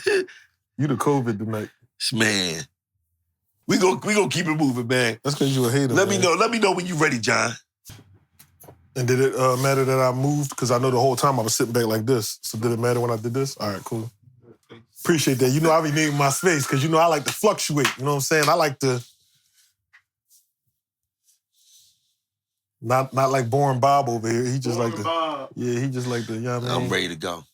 You the COVID tonight. Man. We gonna keep it moving, man. That's because you a hater, Let me know when you ready, John. And did it matter that I moved? Because I know the whole time I was sitting back like this. So did it matter when I did this? All right, cool. Appreciate that. You know I be needing my space because you know I like to fluctuate. You know what I'm saying? I like to... Not like boring Bob over here. He just like the... Yeah, he just like the... You know what I mean? I'm ready to go.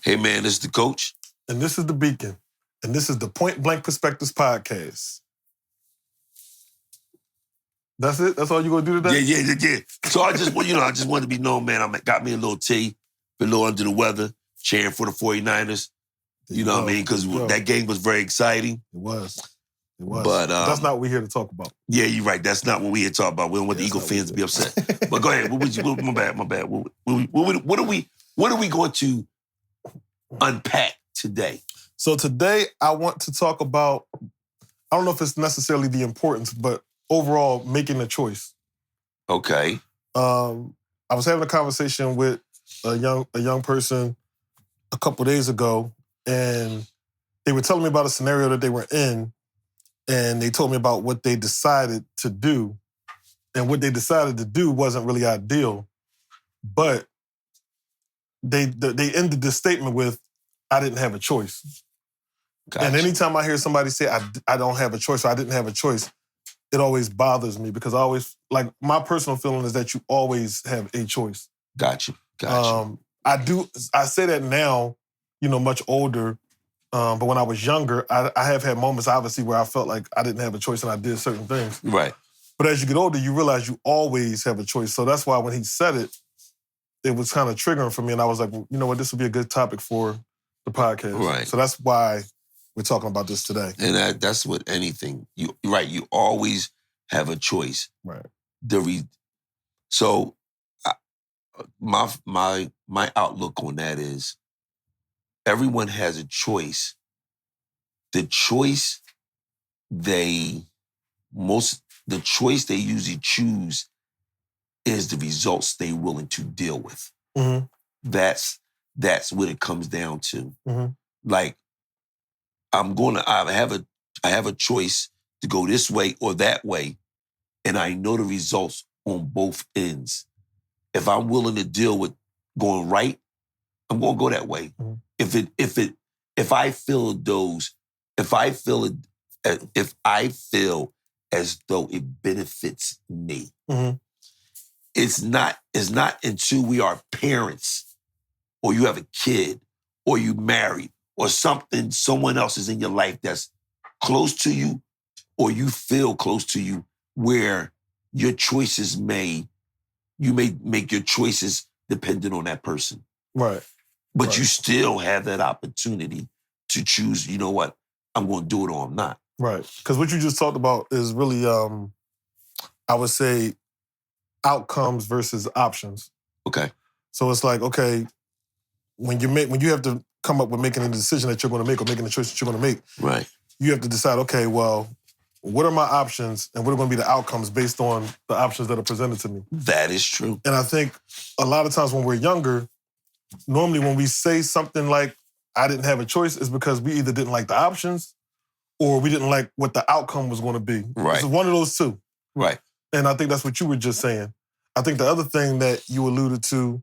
Hey, man, this is the coach. And this is the Beacon. And this is the Point Blank Perspectives podcast. That's it? That's all you gonna do today? Yeah. So I just wanted to be known, man. I got me a little tea, been a little under the weather, cheering for the 49ers. You know what I mean? Because that game was very exciting. It was. But that's not what we're here to talk about. Yeah, you're right. That's not what we're here to talk about. We don't want the Eagle fans to be upset. But go ahead. My bad. What are we going to unpack today? So today I want to talk about, I don't know if it's necessarily the importance, but overall making a choice. Okay. I was having a conversation with a young person a couple days ago, and they were telling me about a scenario that they were in, and they told me about what they decided to do. And what they decided to do wasn't really ideal, but they ended the statement with, I didn't have a choice. Gotcha. And anytime I hear somebody say, I don't have a choice, or I didn't have a choice, it always bothers me because I always, like, my personal feeling is that you always have a choice. Gotcha. I say that now, much older, but when I was younger, I have had moments, obviously, where I felt like I didn't have a choice and I did certain things. Right. But as you get older, you realize you always have a choice. So that's why when he said it, it was kind of triggering for me. And I was like, well, you know what, this would be a good topic for the podcast. Right. So that's why we're talking about this today. And that's what anything, you always have a choice. Right. So my outlook on that is everyone has a choice. The choice they usually choose is the results they're willing to deal with. Mm-hmm. That's what it comes down to. Mm-hmm. Like, I have a choice to go this way or that way, and I know the results on both ends. If I'm willing to deal with going right, I'm going to go that way. Mm-hmm. If I feel as though it benefits me, mm-hmm. it's not until we are parents, or you have a kid, or you married, or someone else is in your life that's close to you, or you feel close to you, where your choices you may make your choices dependent on that person. Right. But right. You still have that opportunity to choose, you know what, I'm going to do it or I'm not. Right. Because what you just talked about is really, I would say, outcomes versus options. Okay. So it's like, okay, when you have to come up with making a decision that you're going to make or making a choice that you're going to make, right, you have to decide, okay, well, what are my options and what are going to be the outcomes based on the options that are presented to me? That is true. And I think a lot of times when we're younger, normally when we say something like, I didn't have a choice, is because we either didn't like the options or we didn't like what the outcome was going to be. Right. It's one of those two. Right. And I think that's what you were just saying. I think the other thing that you alluded to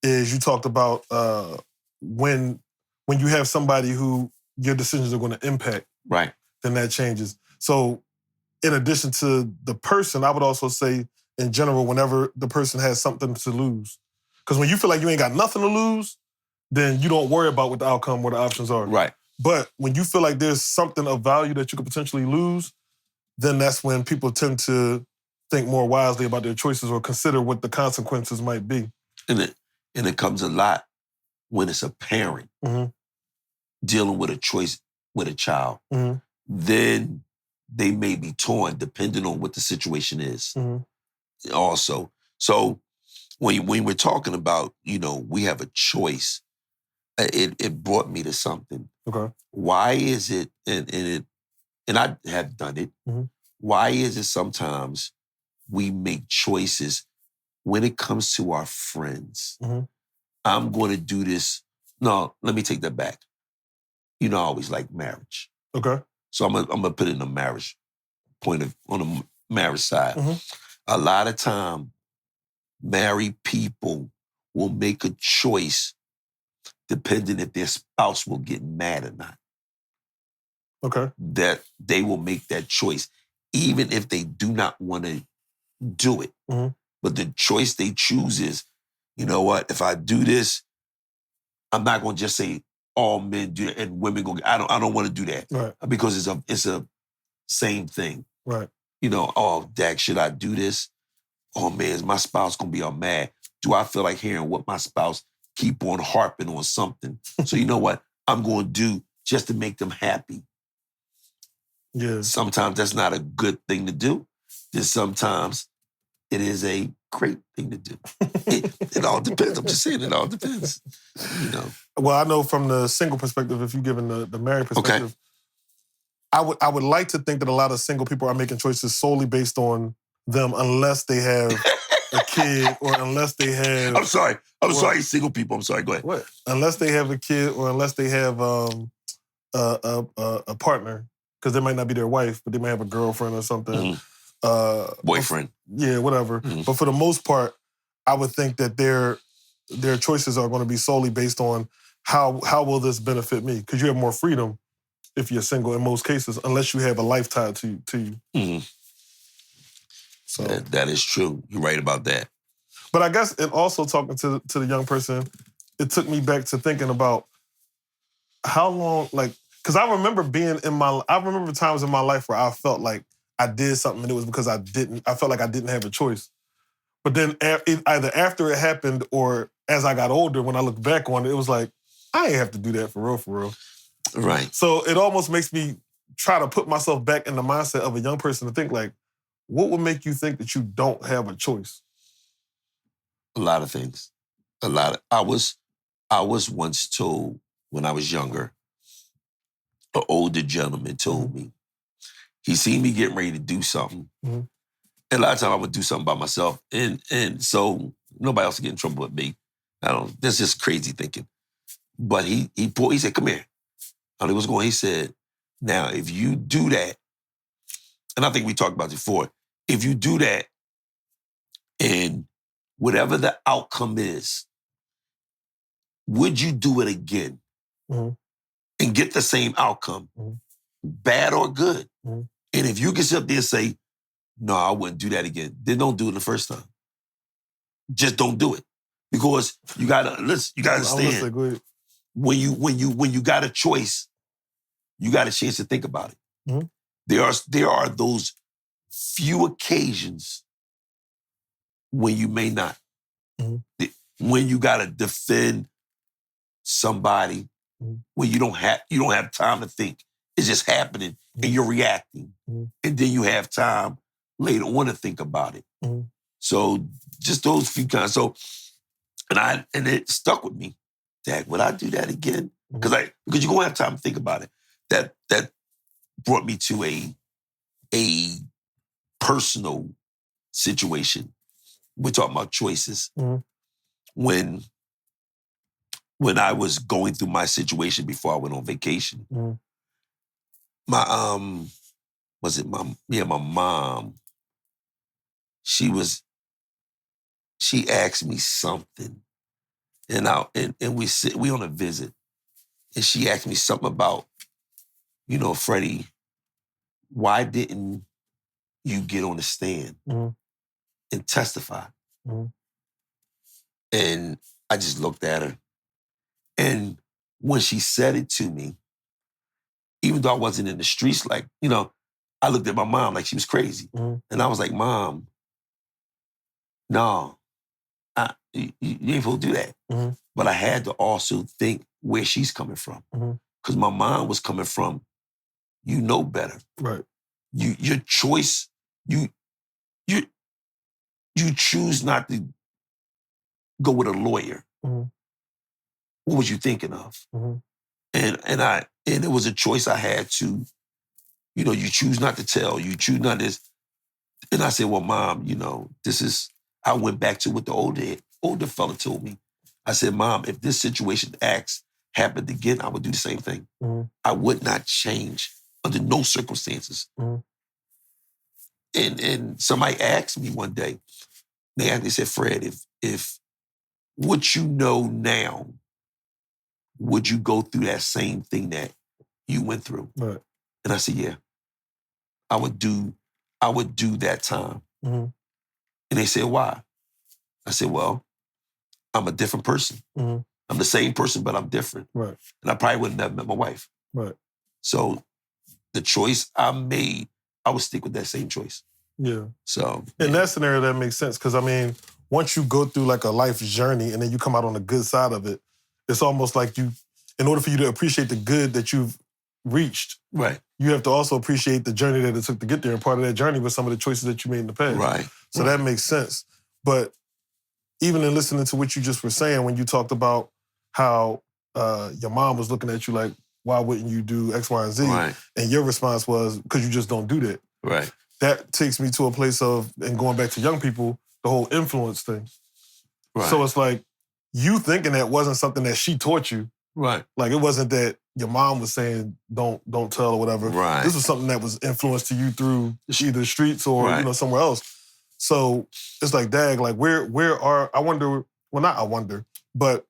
is you talked about when you have somebody who your decisions are going to impact, right, then that changes. So in addition to the person, I would also say in general, whenever the person has something to lose. Because when you feel like you ain't got nothing to lose, then you don't worry about what the outcome or the options are. Right. But when you feel like there's something of value that you could potentially lose, then that's when people tend to think more wisely about their choices or consider what the consequences might be. And it comes a lot when it's a parent mm-hmm. dealing with a choice with a child. Mm-hmm. Then they may be torn depending on what the situation is. Mm-hmm. Also. So when we're talking about, we have a choice, it brought me to something. Okay. Why is it, and I have done it, mm-hmm. why is it sometimes we make choices when it comes to our friends? Mm-hmm. I'm going to do this. No, let me take that back. you know, I always like marriage. Okay. So I'm gonna put it in a marriage on the marriage side. Mm-hmm. A lot of time, married people will make a choice depending if their spouse will get mad or not. Okay. That they will make that choice, even if they do not want to do it. Mm-hmm. But the choice they choose is, you know what, if I do this, I'm not gonna just say all men do it and women go. I don't want to do that. Right. Because it's a same thing. Right. You know, oh, Dak, should I do this? Oh man, is my spouse gonna be all mad? Do I feel like hearing what my spouse keep on harping on something? So you know what I'm gonna do just to make them happy. Yeah. Sometimes that's not a good thing to do. Then sometimes it is a great thing to do. It all depends. I'm just saying it all depends. You know. Well, I know from the single perspective, if you're giving the married perspective, okay. I would like to think that a lot of single people are making choices solely based on them, unless they have a kid or unless they have. I'm sorry, single people. I'm sorry. Go ahead. What? Unless they have a kid or unless they have a partner, because they might not be their wife, but they might have a girlfriend or something. Mm-hmm. Boyfriend. Yeah, whatever. Mm-hmm. But for the most part, I would think that their choices are going to be solely based on how will this benefit me? Because you have more freedom if you're single in most cases, unless you have a life tied to you. Mm-hmm. So that is true. You're right about that. But I guess, and also talking to the young person, it took me back to thinking about how long, like, because I remember times in my life where I felt like I did something and it was because I felt like I didn't have a choice. But then either after it happened or as I got older, when I look back on it, it was like, I ain't have to do that for real. Right. So it almost makes me try to put myself back in the mindset of a young person to think like, what would make you think that you don't have a choice? A lot of things. I was once told when I was younger, an older gentleman told me, he seen me getting ready to do something. Mm-hmm. And a lot of times I would do something by myself. And so nobody else would get in trouble with me. That's just crazy thinking. But he said, come here. And he was going, he said, now if you do that, and I think we talked about it before, if you do that and whatever the outcome is, would you do it again and get the same outcome, bad or good? And if you can sit up there and say, no, I wouldn't do that again, then don't do it the first time. Just don't do it. Because you gotta understand, when you got a choice, you got a chance to think about it. Mm-hmm. There are those few occasions when you may not. Mm-hmm. When you gotta defend somebody, when you don't have time to think. It's just happening and you're reacting. And then you have time later on to think about it. So just those few times. So and it stuck with me. Dak, would I do that again? Because you're gonna have time to think about it. That brought me to a personal situation. We're talking about choices. When I was going through my situation before I went on vacation, my mom, she asked me something, and we on a visit, and she asked me something about, Freddie, why didn't you get on the stand and testify? And I just looked at her, and when she said it to me, even though I wasn't in the streets, like, I looked at my mom like she was crazy. And I was like, Mom, no, you ain't supposed to do that. But I had to also think where she's coming from. Because my mom was coming from, you know better. Right. Your choice, you choose not to go with a lawyer. What was you thinking of? And it was a choice I had to, you choose not to tell, you choose not this. And I said, well, Mom, I went back to what the older fella told me. I said, Mom, if this situation happened again, I would do the same thing. Mhm. I would not change under no circumstances. Mhm. And somebody asked me one day, they said, Fred, if what you know now, would you go through that same thing that you went through? Right. And I said, yeah, I would do that time. Mhm. And they said, why? I said, well, I'm a different person. Mhm. I'm the same person, but I'm different. Right. And I probably would have never met my wife. Right. So the choice I made, I would stick with that same choice. Yeah. So in that scenario, that makes sense. Because, I mean, once you go through like a life journey and then you come out on the good side of it, it's almost like in order for you to appreciate the good that you've reached, right, you have to also appreciate the journey that it took to get there. And part of that journey was some of the choices that you made in the past. Right. So that makes sense. But even in listening to what you just were saying, when you talked about how your mom was looking at you like, why wouldn't you do X, Y, and Z? Right. And your response was, because you just don't do that. Right. That takes me to a place of, and going back to young people, the whole influence thing. Right. So it's like, you thinking that wasn't something that she taught you. Right. Like, it wasn't that your mom was saying, don't tell or whatever. Right. This was something that was influenced to you through either the streets or, right. Somewhere else. So it's like, dag, like where are, I wonder, well, not I wonder, but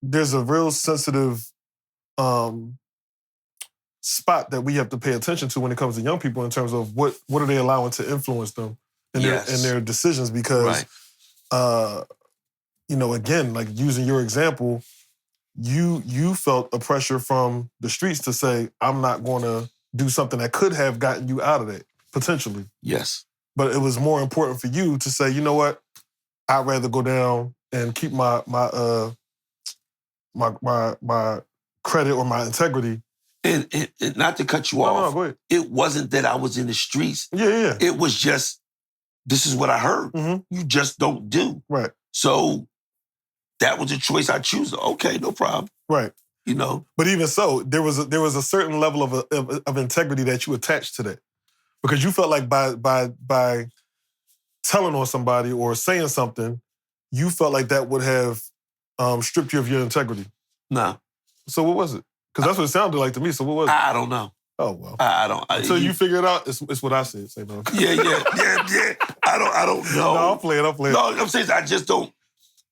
there's a real sensitive spot that we have to pay attention to when it comes to young people in terms of what are they allowing to influence them in their decisions, because again, like using your example, you felt a pressure from the streets to say, I'm not going to do something that could have gotten you out of that, potentially. Yes. But it was more important for you to say, you know what, I'd rather go down and keep my credit or my integrity. And not to cut you off, go ahead. It wasn't that I was in the streets. Yeah. It was just, this is what I heard. Mm-hmm. You just don't do. Right. So that was a choice I choose. Okay, no problem. Right. But even so, there was a certain level of integrity that you attached to that, because you felt like by telling on somebody or saying something, you felt like that would have stripped you of your integrity. No. So what was it? Because that's what it sounded like to me. So what was it? I don't know. Oh, well. I don't. Until you figure it out, it's what I said. Say no. Yeah. I don't know. No, I'm playing. No, I'm saying I just don't.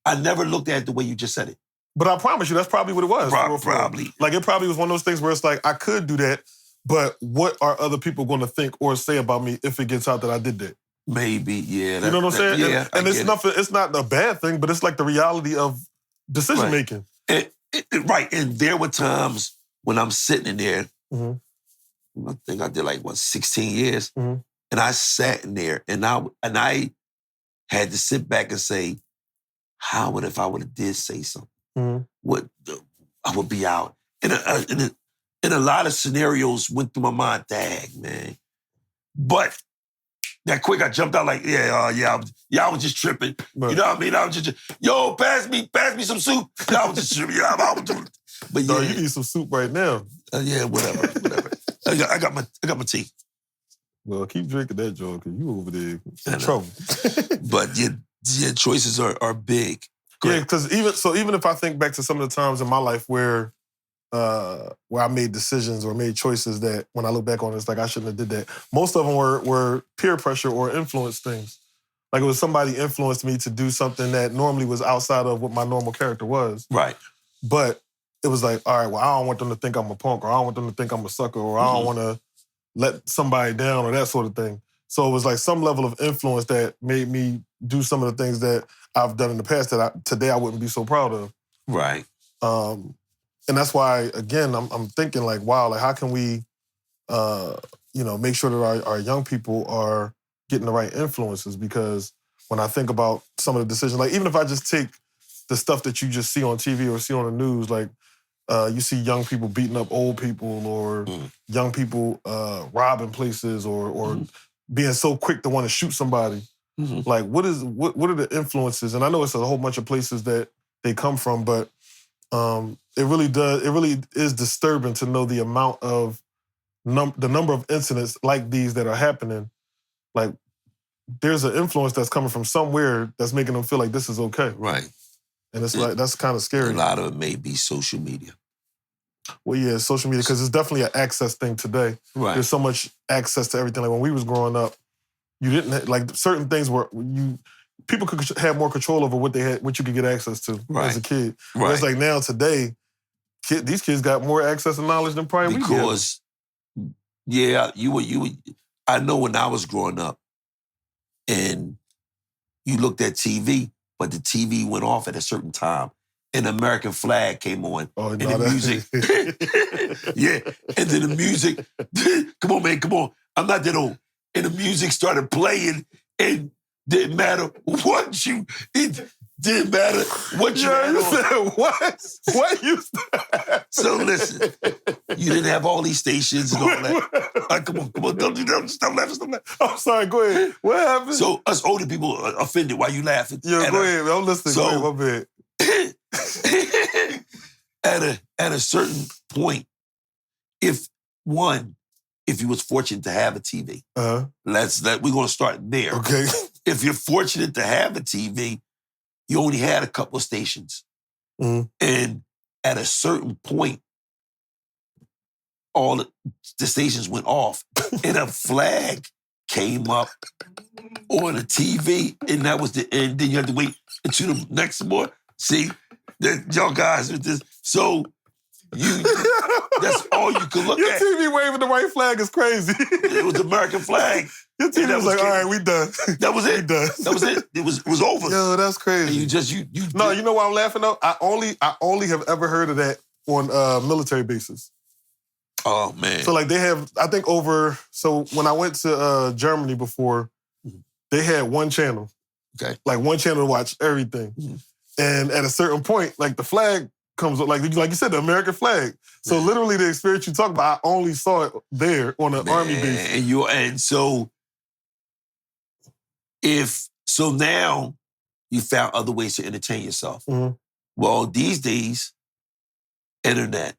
I never looked at it the way you just said it. But I promise you, that's probably what it was. Probably. Like, it probably was one of those things where it's like, I could do that, but what are other people going to think or say about me if it gets out that I did that? Maybe, yeah. You know what I'm saying? Yeah, and it's nothing. It's not a bad thing, but it's like the reality of decision making. Right. And there were times when I'm sitting in there, mm-hmm. I think I did 16 years, mm-hmm. and I sat in there and I had to sit back and say, how would if I would have did say something? Mm-hmm. I would be out. And a lot of scenarios went through my mind, dang, man. But that quick, I jumped out like, I was just tripping. Right. You know what I mean? I was just, yo, pass me some soup. I was just tripping. I was doing. But no, you need some soup right now. Whatever. I got my tea. Well, keep drinking that, Joe, because you over there in trouble. But your choices are big. Yeah, because even if I think back to some of the times in my life where I made decisions or made choices that when I look back on it, it's like I shouldn't have did that. Most of them were peer pressure or influence things. Like it was somebody influenced me to do something that normally was outside of what my normal character was. Right. But it was like, all right, well, I don't want them to think I'm a punk, or I don't want them to think I'm a sucker, or I don't want to let somebody down or that sort of thing. So it was like some level of influence that made me do some of the things that I've done in the past that today I wouldn't be so proud of. Right. And that's why, again, I'm thinking like, wow, like how can we, make sure that our young people are getting the right influences? Because when I think about some of the decisions, like even if I just take the stuff that you just see on TV or see on the news, like you see young people beating up old people or young people robbing places or being so quick to want to shoot somebody. Mm-hmm. Like what are the influences? And I know it's a whole bunch of places that they come from, but it really is disturbing to know the amount of the number of incidents like these that are happening. Like there's an influence that's coming from somewhere that's making them feel like this is okay. Right. And it's like, that's kind of A scary. lot of it may be social media. Well, yeah, social media, because it's definitely an access thing today. Right. There's so much access to everything. Like when we was growing up, you didn't, like certain things were, people could have more control over what you could get access to as a kid. Right. It's like now, today, these kids got more access and knowledge than probably we did. Because, yeah, you were, I know when I was growing up and you looked at TV, but the TV went off at a certain time and the American flag came on and the music. Yeah, and then the music, come on, man, come on. I'm not that old. And the music started playing and didn't matter what you had on. What? What used to happen? So listen, you didn't have all these stations and all that. Come on, don't do that. Stop laughing. I'm sorry, go ahead. What happened? So us older people are offended. Why you laughing? Yeah, go ahead. I'm listening. So, go ahead, my bad. at a certain point, if you was fortunate to have a TV, we're gonna start there. Okay. If you're fortunate to have a TV, you only had a couple of stations. Mm-hmm. And at a certain point, all the stations went off and a flag came up on the TV, and that was the end. Then you had to wait until the next more. See, that y'all guys with this. So that's all you could look at. Your TV waving the white flag is crazy. It was the American flag. Your TV was like, all right, we done. That was it. We done. That was it. It was over. Yo, that's crazy. And you No, you know why I'm laughing though? I only have ever heard of that on military bases. Oh man. So like they have, I think so when I went to Germany before, they had one channel. Okay. Like one channel to watch everything. Mm-hmm. And at a certain point, like the flag comes up, like you said, the American flag. So literally the experience you talk about, I only saw it there on an army base. And so now you found other ways to entertain yourself. Mm-hmm. Well, these days, internet,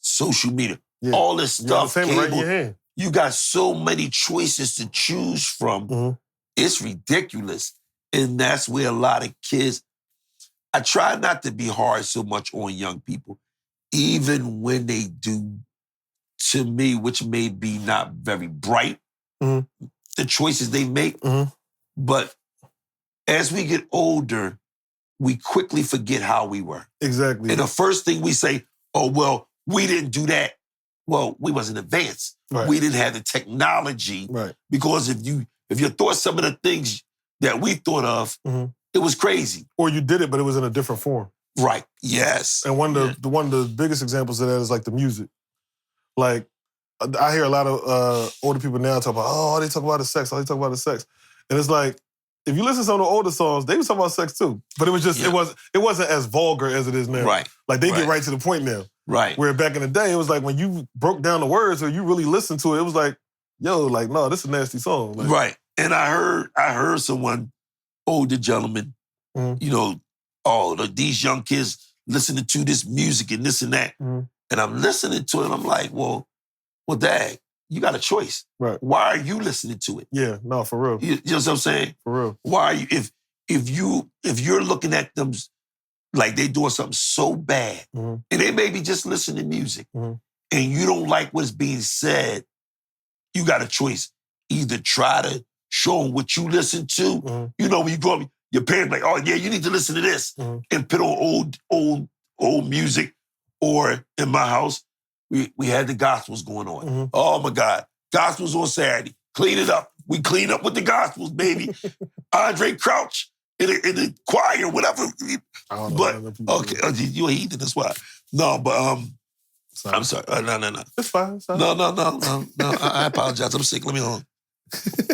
social media, all this stuff, cable, right in your hand. You got so many choices to choose from. Mm-hmm. It's ridiculous. And that's where a lot of kids, I try not to be hard so much on young people, even when they do, to me, which may be not very bright, the choices they make. Mm-hmm. But as we get older, we quickly forget how we were. Exactly. And the first thing we say, oh, well, we didn't do that. Well, we wasn't advanced. Right. We didn't have the technology. Right. Because if you thought some of the things that we thought of, it was crazy. Or you did it, but it was in a different form. Right. Yes. And one of the biggest examples of that is like the music. Like, I hear a lot of older people now talk about, all they talk about is sex, And it's like, if you listen to some of the older songs, they was talking about sex too. But it was just, it wasn't as vulgar as it is now. Right. Like they get right to the point now. Right. Where back in the day, it was like when you broke down the words or you really listened to it, it was like, yo, like, no, this is a nasty song. Like, right. And I heard someone, older gentleman, these young kids listening to this music and this and that. Mm-hmm. And I'm listening to it and I'm like, well, Dad, you got a choice. Right. Why are you listening to it? Yeah, no, for real. You know what I'm saying? For real. Why are you, if you're looking at them like they doing something so bad, and they may be just listening to music, and you don't like what's being said, you got a choice. Either try to show them what you listen to. You know, when you grow up, your parents like, oh yeah, you need to listen to this, and put on old music. Or in my house, we had the gospels going on. Oh my God, gospels on Saturday. Clean it up. We clean up with the gospels, baby. Andre Crouch in the choir, whatever. I don't know. But okay, you're a heathen, that's why. No, but I'm sorry. No. It's fine. No. I apologize. I'm sick. Let me alone.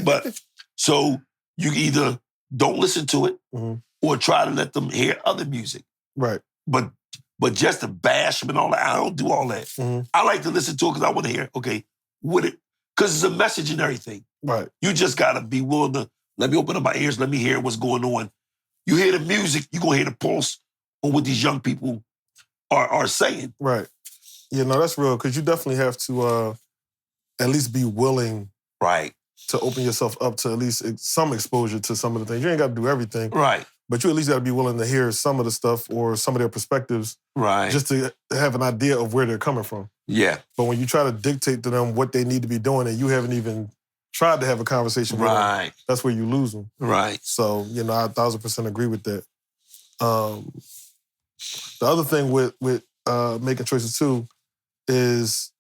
But so you either don't listen to it or try to let them hear other music. Right. But just to bash them and all that, I don't do all that. I like to listen to it because I want to hear, okay, because it's a message and everything. Right. You just got to be willing to, let me open up my ears, let me hear what's going on. You hear the music, you're going to hear the pulse on what these young people are saying. Right. Yeah, no, that's real, because you definitely have to at least be willing to open yourself up to at least some exposure to some of the things. You ain't got to do everything. Right. but you at least got to be willing to hear some of the stuff or some of their perspectives Right. just to have an idea of where they're coming from. Yeah. But when you try to dictate to them what they need to be doing and you haven't even tried to have a conversation with them, Right. that's where you lose them. Right. So, I 1,000% agree with that. The other thing with making choices too is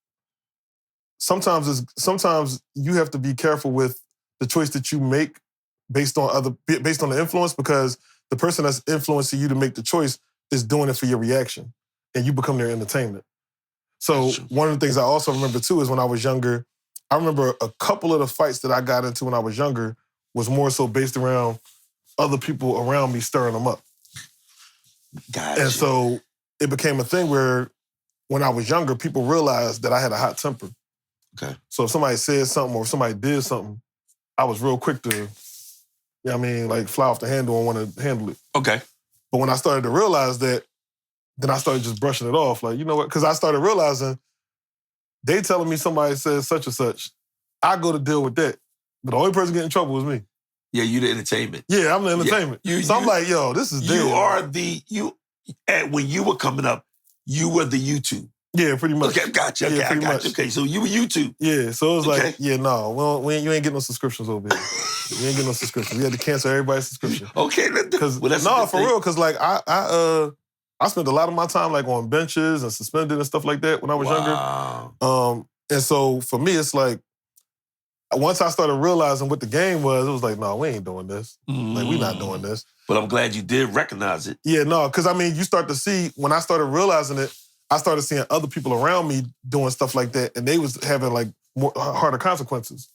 sometimes you have to be careful with the choice that you make based on the influence, because the person that's influencing you to make the choice is doing it for your reaction, and you become their entertainment. So one of the things I also remember too is when I was younger, I remember a couple of the fights that I got into when I was younger was more so based around other people around me stirring them up. Gotcha. And so it became a thing where when I was younger, people realized that I had a hot temper. Okay. So if somebody said something or if somebody did something, I was real quick to, like fly off the handle and want to handle it. Okay. But when I started to realize that, then I started just brushing it off. Like, you know what? Because I started realizing they telling me somebody says such and such, I go to deal with that. But the only person getting in trouble was me. Yeah, you the entertainment. Yeah, I'm the entertainment. I'm like, yo, this is dead. You are when you were coming up, you were the YouTube. Yeah, pretty much. Okay, gotcha. Okay, Yeah, I got you. Okay, so you were YouTube. Yeah, so it was like, yeah, no, you ain't getting no subscriptions over here. You ain't getting no subscriptions. We had to cancel everybody's subscription. Okay, because for real, because like I spent a lot of my time like on benches and suspended and stuff like that when I was younger. And so for me, it's like once I started realizing what the game was, it was like, no, we ain't doing this. Like, we not doing this. But I'm glad you did recognize it. Yeah, no, because you start to see, when I started realizing it, I started seeing other people around me doing stuff like that, and they was having like harder consequences.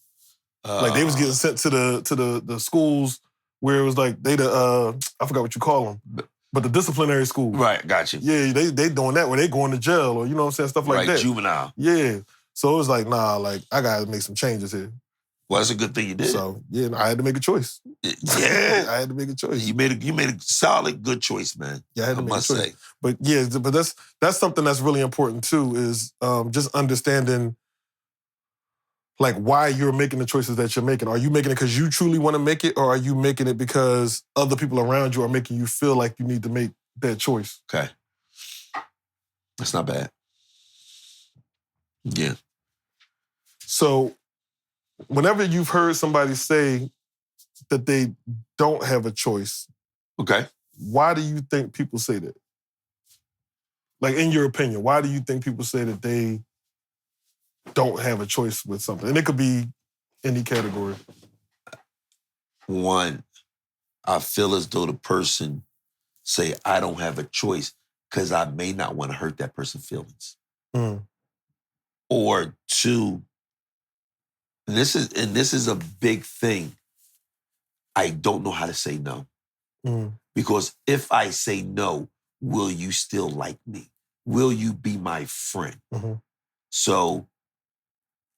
Like they was getting sent to the schools where it was like I forgot what you call them, but the disciplinary school. Right, got you. Yeah, they doing that where they going to jail or stuff like that. Juvenile. Yeah, so it was like, nah, like I gotta make some changes here. Well, that's a good thing you did. So yeah, I had to make a choice. Yeah, I had to make a choice. You made a solid, good choice, man. Yeah, I had to make a choice. Say. But yeah, that's something that's really important too, is just understanding like why you're making the choices that you're making. Are you making it because you truly want to make it, or are you making it because other people around you are making you feel like you need to make that choice? Okay. That's not bad. Yeah. So whenever you've heard somebody say that they don't have a choice, okay, why do you think people say that? Like, in your opinion, why do you think people say that they don't have a choice with something? And it could be any category. One, I feel as though the person say, I don't have a choice because I may not want to hurt that person's feelings. Or two, and this is a big thing, I don't know how to say no. Because if I say no, will you still like me? Will you be my friend? So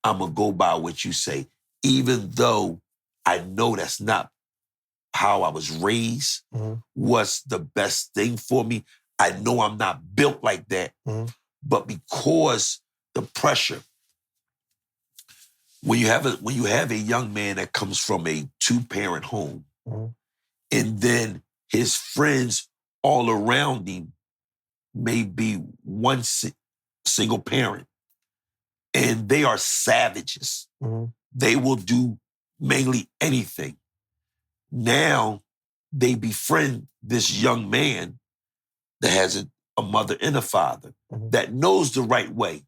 I'm going to go by what you say, even though I know that's not how I was raised, what's the best thing for me. I know I'm not built like that, but because the pressure, when you have a young man that comes from a 2-parent home, and then his friends all around him may be one single parent, and they are savages. They will do mainly anything. Now they befriend this young man that has a mother and a father that knows the right way.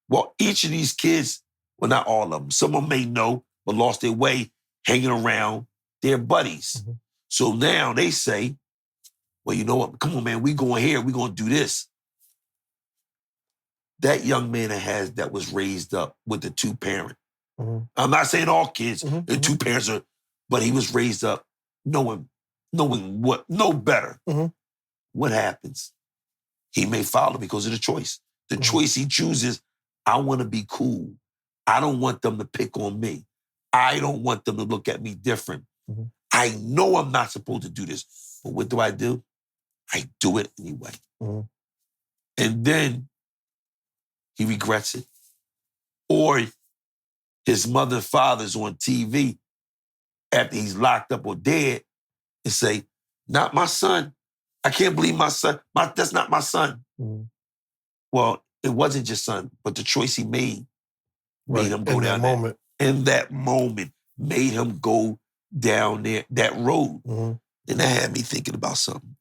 Well, each of these kids, well, not all of them, some of them may know, but lost their way hanging around their buddies. So now they say, well, you know what? Come on, man, we going here. We going to do this. That young man that was raised up with the 2-parent. I'm not saying all kids, the 2 parents are, but he was raised up knowing no better. What happens? He may follow because of the choice. The choice he chooses, I want to be cool. I don't want them to pick on me. I don't want them to look at me different. I know I'm not supposed to do this, but what do? I do it anyway. And then he regrets it. Or his mother and father's on TV after he's locked up or dead and say, not my son. I can't believe my son. That's not my son. Mm-hmm. Well, it wasn't your son, but the choice he made him go in down that moment. In that moment, made him go down that road. Mm-hmm. And that had me thinking about something.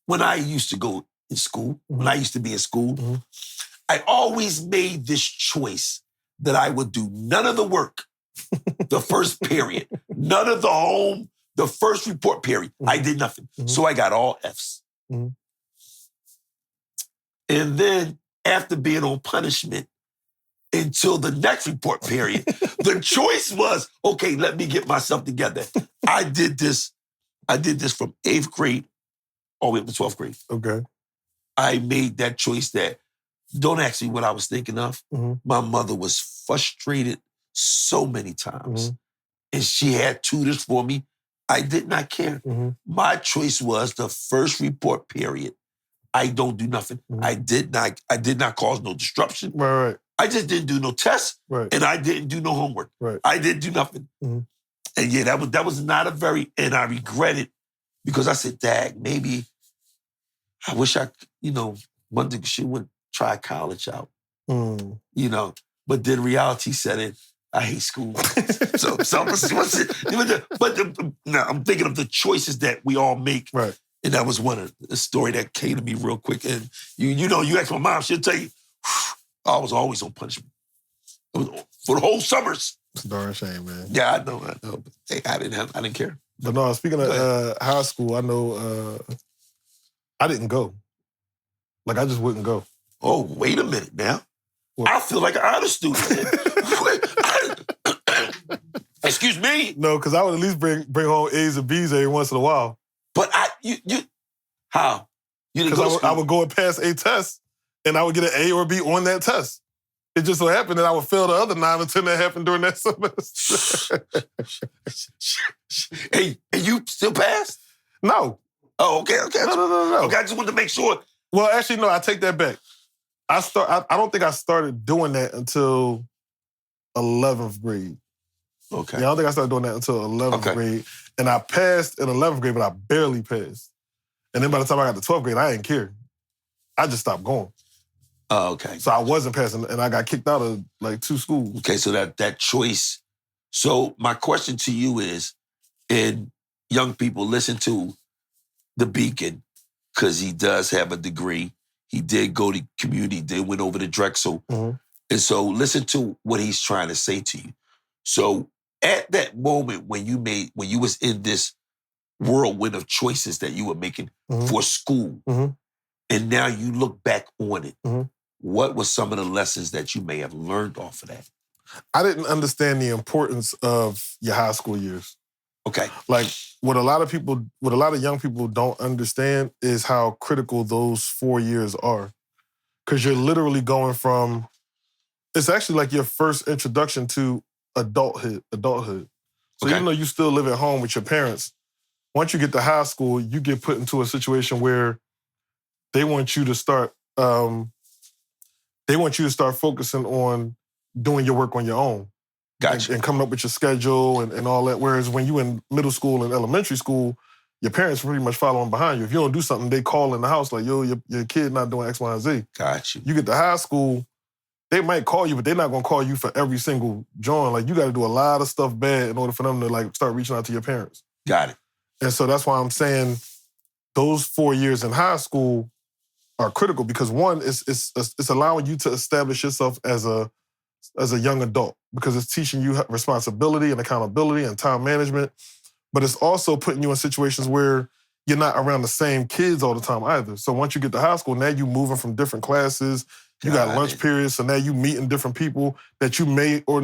When I used to go in school, mm-hmm. when I used to be in school, mm-hmm. I always made this choice that I would do none of the work the first period, none of the first report period. Mm-hmm. I did nothing. Mm-hmm. So I got all Fs. Mm-hmm. And then after being on punishment until the next report period, the choice was, okay, let me get myself together. I did this from 8th grade all the way up to 12th grade. Okay. I made that choice that, don't ask me what I was thinking of. Mm-hmm. My mother was frustrated so many times. Mm-hmm. And she had tutors for me. I did not care. Mm-hmm. My choice was the first report period. I don't do nothing. Mm-hmm. I did not cause no disruption. Right. I just didn't do no tests. Right. And I didn't do no homework. Right. I didn't do nothing. Mm-hmm. And yeah, that was not a very, and I regret it because I said, Dag, maybe I wish one thing she would try college out. Mm. But then reality set in. I hate school. so what's it? Now I'm thinking of the choices that we all make. Right. And that was one of the story that came to me real quick. And you ask my mom, she'll tell you, I was always on punishment. It was for the whole summers. It's a darn shame, man. Yeah, I know. But hey, I didn't care. But no, speaking of high school, I know I didn't go. Like, I just wouldn't go. Oh, wait a minute now. What? I feel like an honor student. Excuse me? No, because I would at least bring home A's and B's every once in a while. But how? You didn't go to Because school? I would go and pass a test, and I would get an A or B on that test. It just so happened that I would fail the other 9 or 10 that happened during that semester. Hey, and you still passed? No. Oh, okay. No. Okay, I just wanted to make sure. Well, actually, no, I take that back. I don't think I started doing that until 11th grade. Okay. Yeah, I don't think I started doing that until 11th grade. And I passed in 11th grade, but I barely passed. And then by the time I got to 12th grade, I didn't care. I just stopped going. Oh, okay. So I wasn't passing, and I got kicked out of like 2 schools. Okay, so that choice. So my question to you is, and young people, listen to the Beacon, because he does have a degree. He did go to community, then went over to Drexel. Mm-hmm. And so listen to what he's trying to say to you. So at that moment when you was in this whirlwind of choices that you were making mm-hmm. for school, mm-hmm. and now you look back on it, mm-hmm. what were some of the lessons that you may have learned off of that? I didn't understand the importance of your high school years. Okay. Like, what a lot of young people don't understand is how critical those 4 years are. Because you're literally going from, it's actually like your first introduction to adulthood. So even though you still live at home with your parents, once you get to high school, you get put into a situation where they want you to start focusing on doing your work on your own. Gotcha. And coming up with your schedule and all that. Whereas when you in middle school and elementary school, your parents pretty much following behind you. If you don't do something, they call in the house like, yo, your kid not doing X, Y, and Z. Gotcha. You get to high school, they might call you, but they're not going to call you for every single joint. Like, you got to do a lot of stuff bad in order for them to like start reaching out to your parents. Got it. And so that's why I'm saying those 4 years in high school are critical because one, it's allowing you to establish yourself as a young adult because it's teaching you responsibility and accountability and time management, but it's also putting you in situations where you're not around the same kids all the time either. So once you get to high school, now you're moving from different classes, you got lunch periods, so now you meeting different people that you may or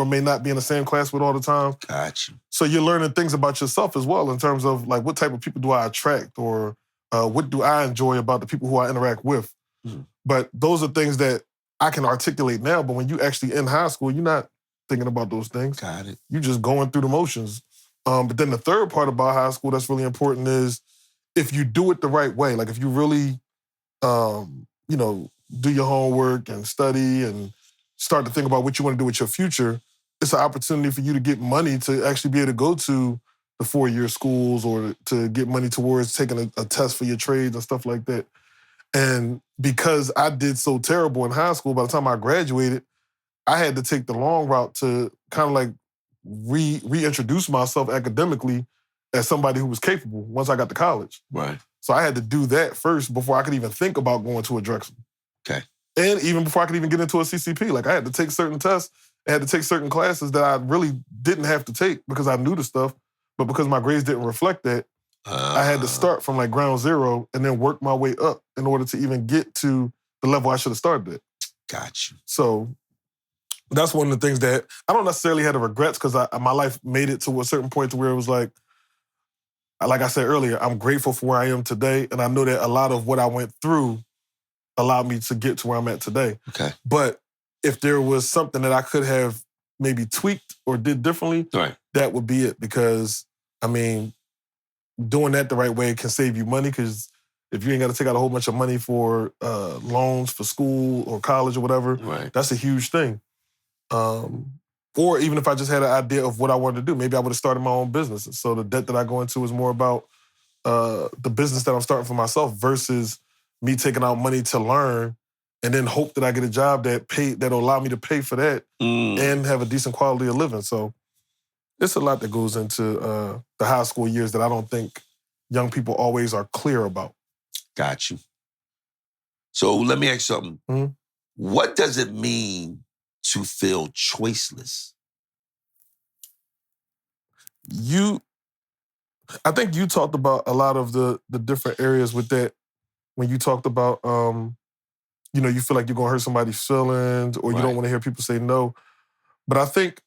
may not be in the same class with all the time. Gotcha. So you're learning things about yourself as well in terms of like what type of people do I attract or what do I enjoy about the people who I interact with. Mm-hmm. But those are things that I can articulate now, but when you actually in high school, you're not thinking about those things. Got it. You're just going through the motions. But then the third part about high school that's really important is if you do it the right way, like if you really, do your homework and study and start to think about what you want to do with your future, it's an opportunity for you to get money to actually be able to go to the 4-year schools or to get money towards taking a test for your trades and stuff like that. And because I did so terrible in high school, by the time I graduated, I had to take the long route to kind of like reintroduce myself academically as somebody who was capable once I got to college. Right. So I had to do that first before I could even think about going to a Drexel. Okay. And even before I could even get into a CCP. Like I had to take certain tests, I had to take certain classes that I really didn't have to take because I knew the stuff, but because my grades didn't reflect that, I had to start from like ground zero and then work my way up in order to even get to the level I should have started at. Got you. So that's one of the things that I don't necessarily have the regrets because my life made it to a certain point to where it was like I said earlier, I'm grateful for where I am today. And I know that a lot of what I went through allowed me to get to where I'm at today. Okay. But if there was something that I could have maybe tweaked or did differently, right, that would be it. Because, I mean, doing that the right way can save you money because if you ain't got to take out a whole bunch of money for loans for school or college or whatever, right, that's a huge thing. Or even if I just had an idea of what I wanted to do, maybe I would have started my own business. So the debt that I go into is more about the business that I'm starting for myself versus me taking out money to learn and then hope that I get a job that'll allow me to pay for that and have a decent quality of living. So it's a lot that goes into the high school years that I don't think young people always are clear about. Got you. So let me ask you something. Mm-hmm. What does it mean to feel choiceless? I think you talked about a lot of the different areas with that when you talked about, you feel like you're going to hurt somebody's feelings or you don't want to hear people say no. But I think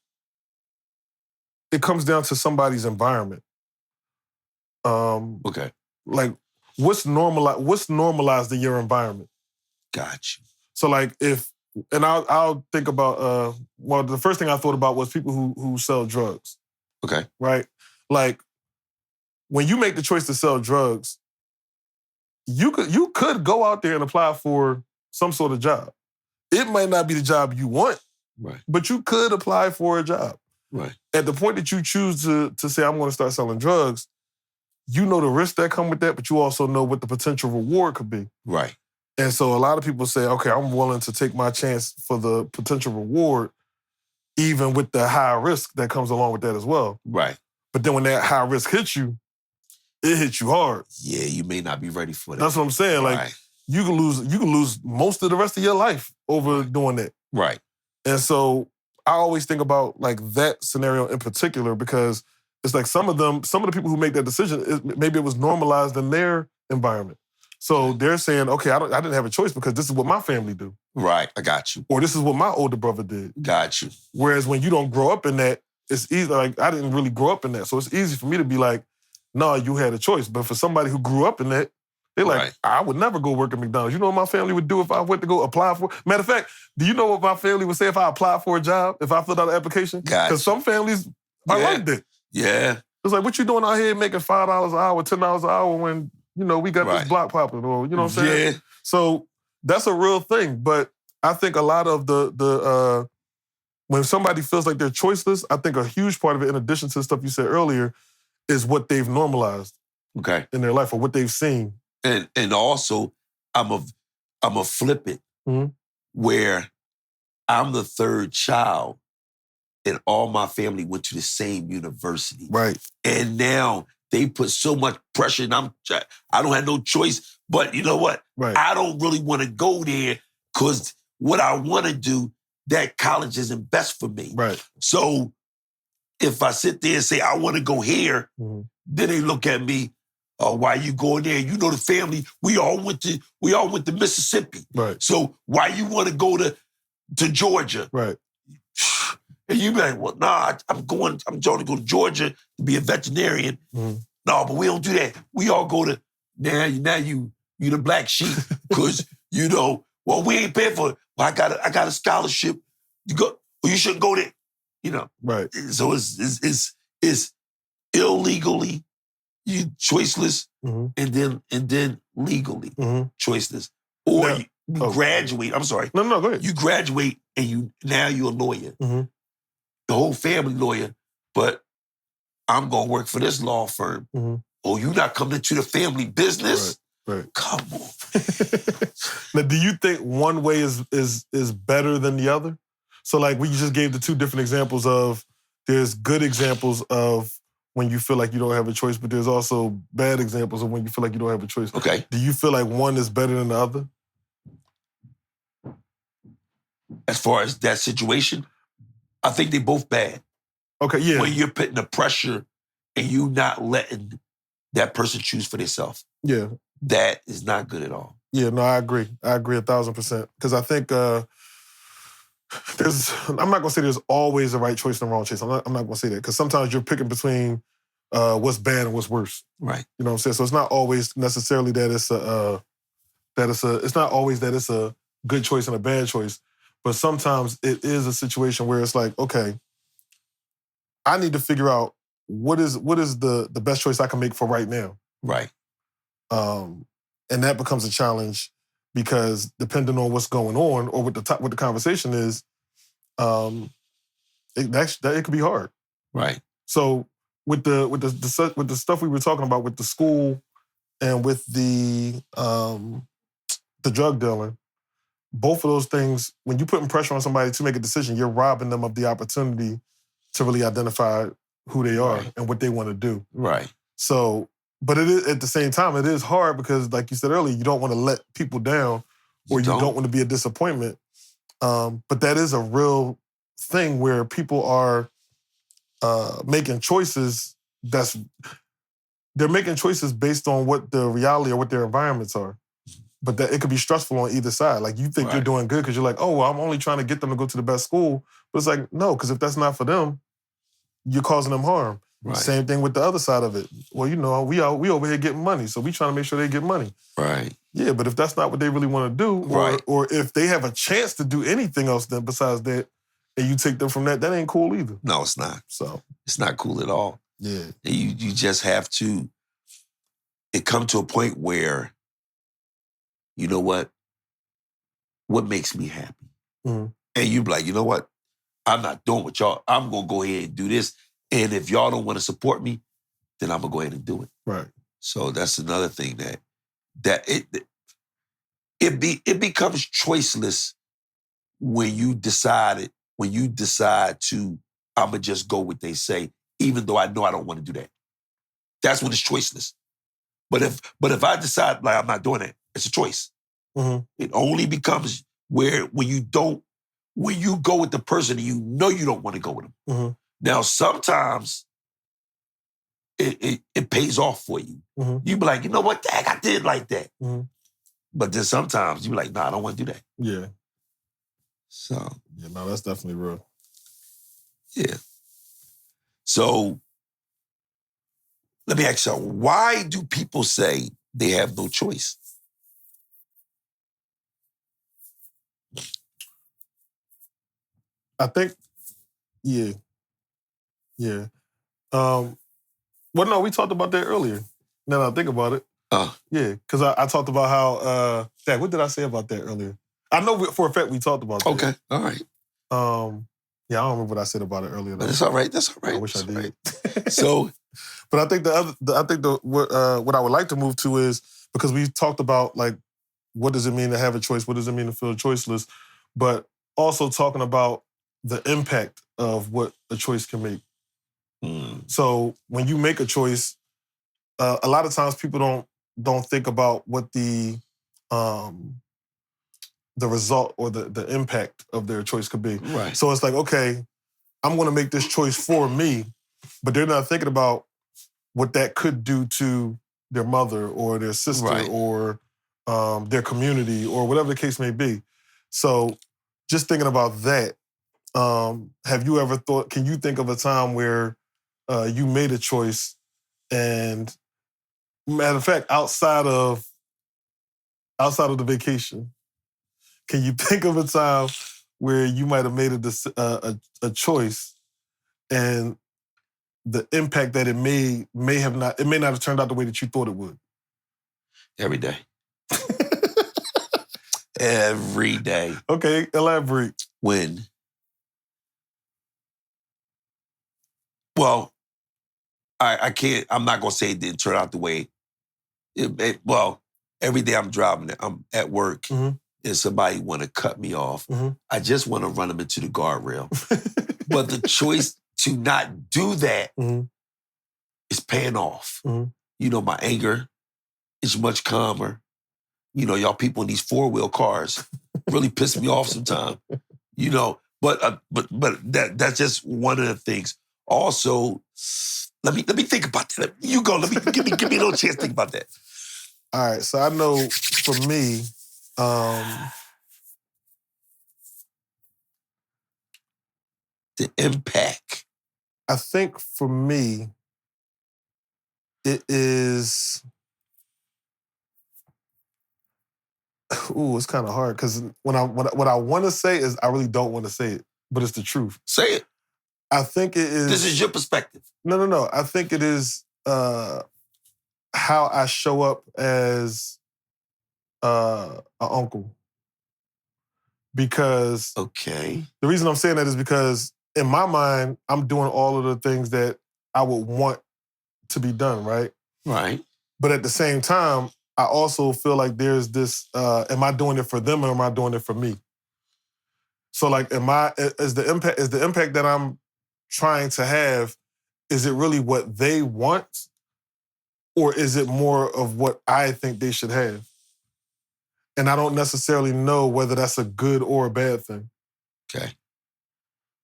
it comes down to somebody's environment. Okay. Like, what's normalized in your environment? Got you. So, like, I'll think about, the first thing I thought about was people who sell drugs. Okay. Right? Like, when you make the choice to sell drugs, you could go out there and apply for some sort of job. It might not be the job you want, right, but you could apply for a job. Right. At the point that you choose to say, I'm going to start selling drugs, you know the risks that come with that, but you also know what the potential reward could be. Right. And so a lot of people say, okay, I'm willing to take my chance for the potential reward, even with the high risk that comes along with that as well. Right. But then when that high risk hits you, it hits you hard. Yeah, you may not be ready for that. That's what I'm saying. Right. Like, you can lose most of the rest of your life over doing that. Right. And so I always think about like that scenario in particular because it's like some of the people who make that decision, maybe it was normalized in their environment. So they're saying, okay, I didn't have a choice because this is what my family do. Right, I got you. Or this is what my older brother did. Got you. Whereas when you don't grow up in that, it's easy. Like, I didn't really grow up in that. So it's easy for me to be like, no, you had a choice. But for somebody who grew up in that, they're like, I would never go work at McDonald's. You know what my family would do if I went to go apply for? Matter of fact, do you know what my family would say if I applied for a job, if I filled out an application? Because some families are like that. Yeah. It's like, what you doing out here making $5 an hour, $10 an hour when, we got this block popping, or, you know what I'm saying? Yeah. So that's a real thing. But I think a lot of the when somebody feels like they're choiceless, I think a huge part of it, in addition to the stuff you said earlier, is what they've normalized in their life or what they've seen. And also, I'm a flip it where I'm the third child and all my family went to the same university. Right. And now they put so much pressure and I don't have no choice. But you know what? Right. I don't really want to go there because what I want to do, that college isn't best for me. Right. So if I sit there and say, I want to go here, then they look at me, oh, why you going there? You know the family, we all went to Mississippi. Right. So why you want to go to Georgia? Right. And you be like, well, nah, I'm trying to go to Georgia to be a veterinarian. No, but we don't do that. We all go to, now you the black sheep, because, well, we ain't paying for it. Well, I got a scholarship. You go, well, you shouldn't go there. Right. So it's illegally, you choiceless, and then legally choiceless. Or you graduate. I'm sorry. No, go ahead. You graduate and now you're a lawyer. The whole family lawyer, but I'm going to work for this law firm. Mm-hmm. Oh, you not coming into the family business? Right. Come on. Now, do you think one way is better than the other? So, like, we just gave the two different examples of there's good examples of when you feel like you don't have a choice, but there's also bad examples of when you feel like you don't have a choice. Okay. Do you feel like one is better than the other? As far as that situation, I think they both bad. Okay, yeah. When you're putting the pressure and you not letting that person choose for themselves. Yeah. That is not good at all. Yeah, no, I agree. I agree 1,000%. Because I think I'm not going to say there's always the right choice and the wrong choice. I'm not going to say that. Because sometimes you're picking between what's bad and what's worse. Right. You know what I'm saying? So it's not always necessarily that it's not always that it's a good choice and a bad choice. But sometimes it is a situation where it's like, okay, I need to figure out what is the best choice I can make for right now. Right. And that becomes a challenge because depending on what's going on or what the conversation is, it could be hard. Right. So with the stuff we were talking about with the school and with the drug dealing, both of those things, when you're putting pressure on somebody to make a decision, you're robbing them of the opportunity to really identify who they are and what they want to do. Right. So, but it is at the same time, it is hard because, like you said earlier, you don't want to let people down or you don't want to be a disappointment. But that is a real thing where people are making choices they're making choices based on what the reality or what their environments are. But that it could be stressful on either side. Like, you think you're doing good because you're like, oh, well, I'm only trying to get them to go to the best school. But it's like, no, because if that's not for them, you're causing them harm. Right. Same thing with the other side of it. Well, you know, we over here getting money, so we trying to make sure they get money. Right. Yeah, but if that's not what they really want to do, or if they have a chance to do anything else then besides that, and you take them from that ain't cool either. No, it's not. So it's not cool at all. Yeah. And you just have to. It come to a point where, you know what? What makes me happy? Mm-hmm. And you be like, you know what? I'm not doing what y'all. I'm gonna go ahead and do this. And if y'all don't want to support me, then I'm gonna go ahead and do it. Right. So that's another thing that it becomes choiceless when you decide to I'ma just go what they say, even though I know I don't want to do that. That's when it's choiceless. But if I decide like I'm not doing that, it's a choice. Mm-hmm. It only becomes when you go with the person and you know you don't want to go with them. Mm-hmm. Now, sometimes it pays off for you. Mm-hmm. You be like, you know what, dang, I did like that. Mm-hmm. But then sometimes you be like, nah, I don't want to do that. Yeah. So. Yeah, no, that's definitely real. Yeah. So, let me ask y'all, why do people say they have no choice? I think, yeah. Well, no, we talked about that earlier. Now that I think about it. Yeah, because I talked about how, Dad, what did I say about that earlier? I know for a fact we talked about that. Okay, all right. Yeah, I don't remember what I said about it earlier. That's all right. That's all right. I wish I did. Right. So, but I think what I would like to move to is, because we talked about, like, what does it mean to have a choice? What does it mean to feel choiceless? But also talking about the impact of what a choice can make. So when you make a choice, a lot of times people don't think about what the result or the impact of their choice could be. Right. So it's like, okay, I'm going to make this choice for me, but they're not thinking about what that could do to their mother or their sister or their community or whatever the case may be. So just thinking about that, have you ever thought, can you think of a time where you made a choice and, matter of fact, outside of the vacation, can you think of a time where you might have made a choice and the impact that it may not have turned out the way that you thought it would? Every day. Every day. Okay, elaborate. Well, I can't. I'm not gonna say it didn't turn out the way. Well, every day I'm driving, I'm at work, Mhm. and somebody want to cut me off. Mhm. I just want to run them into the guardrail. But the choice to not do that Mhm. is paying off. Mhm. You know, my anger is much calmer. You know, y'all people in these 4-wheel cars really piss me off sometimes. You know, but that's just one of the things. Also, let me think about that. You go. Give me a little chance to think about that. All right, so I know for me, The impact. I think for me, it is. Ooh, it's kind of hard because what I want to say is I really don't want to say it, but it's the truth. Say it. I think it is. This is your perspective. No. I think it is how I show up as an uncle. Because Okay. the reason I'm saying that is because in my mind, I'm doing all of the things that I would want to be done, right? Right. But at the same time, I also feel like there's this, am I doing it for them or am I doing it for me? So like, is the impact that I'm trying to have, is it really what they want? Or is it more of what I think they should have? And I don't necessarily know whether that's a good or a bad thing. Okay.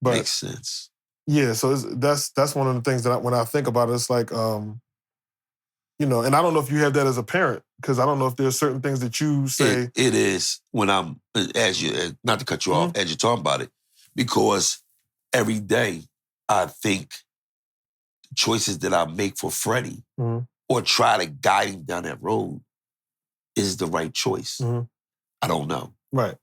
But makes sense. yeah, so that's one of the things that when I think about it, it's like, you know, and I don't know if you have that as a parent, because I don't know if there's certain things that you say. It is when I'm, not to cut you off, as you're talking about it, because every day I think the choices that I make for Freddie or try to guide him down that road is the right choice. I don't know. Right.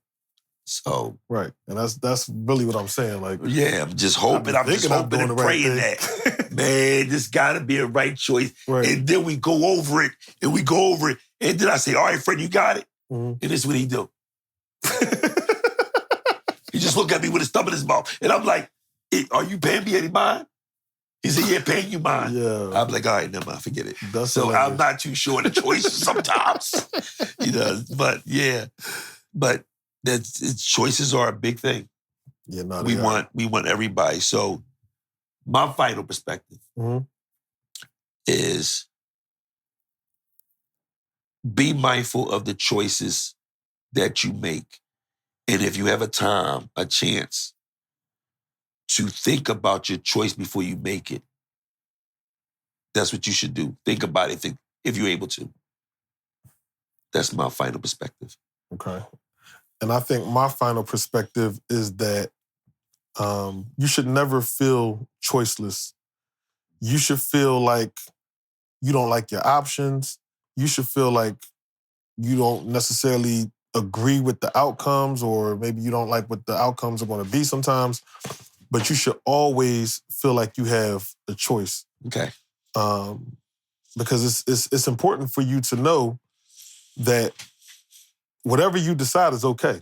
So. Right. And that's really what I'm saying. Like, yeah, I'm just hoping and praying that, man, this gotta be a right choice. Right. And then we go over it, and then I say, all right, Freddie, you got it? And this is what he do. He just look at me with his thumb in his mouth. And I'm like, are you paying me any mind? He said, yeah, paying you mine. Yeah. I'm like, all right, never mind, forget it. I'm not too sure of the choices sometimes. You know, but yeah. But choices are a big thing. Yeah, no, we want everybody. So my final perspective is be mindful of the choices that you make. And if you have a chance to think about your choice before you make it, that's what you should do. Think about it if you're able to. That's my final perspective. Okay. And I think my final perspective is that you should never feel choiceless. You should feel like you don't like your options. You should feel like you don't necessarily agree with the outcomes, or maybe you don't like what the outcomes are going to be sometimes, but you should always feel like you have a choice. Okay. Because it's important for you to know that whatever you decide is okay,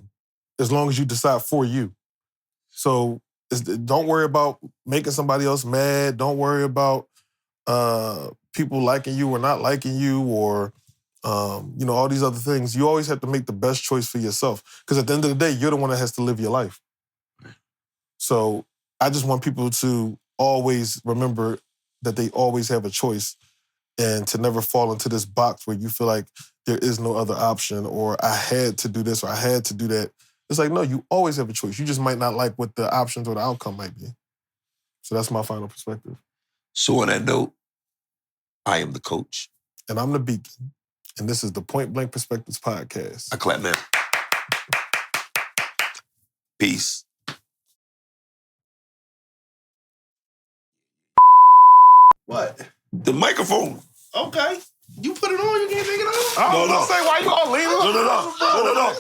as long as you decide for you. So don't worry about making somebody else mad. Don't worry about people liking you or not liking you, or you know, all these other things. You always have to make the best choice for yourself, because at the end of the day, you're the one that has to live your life. So I just want people to always remember that they always have a choice, and to never fall into this box where you feel like there is no other option, or I had to do this or I had to do that. It's like, no, you always have a choice. You just might not like what the options or the outcome might be. So that's my final perspective. So on that note, I am the coach. And I'm the beacon. And this is the Point Blank Perspectives Podcast. I clap, man. Peace. What? The microphone. Okay. You put it on, you can't take it off? No. Say, why you all leaving? No.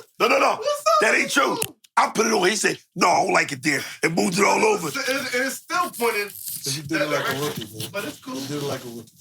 That ain't true. I put it on. He said, no, I don't like it there. It moved it all over. It's still pointing. You did it like a rookie, man. But it's cool. You did it like a rookie.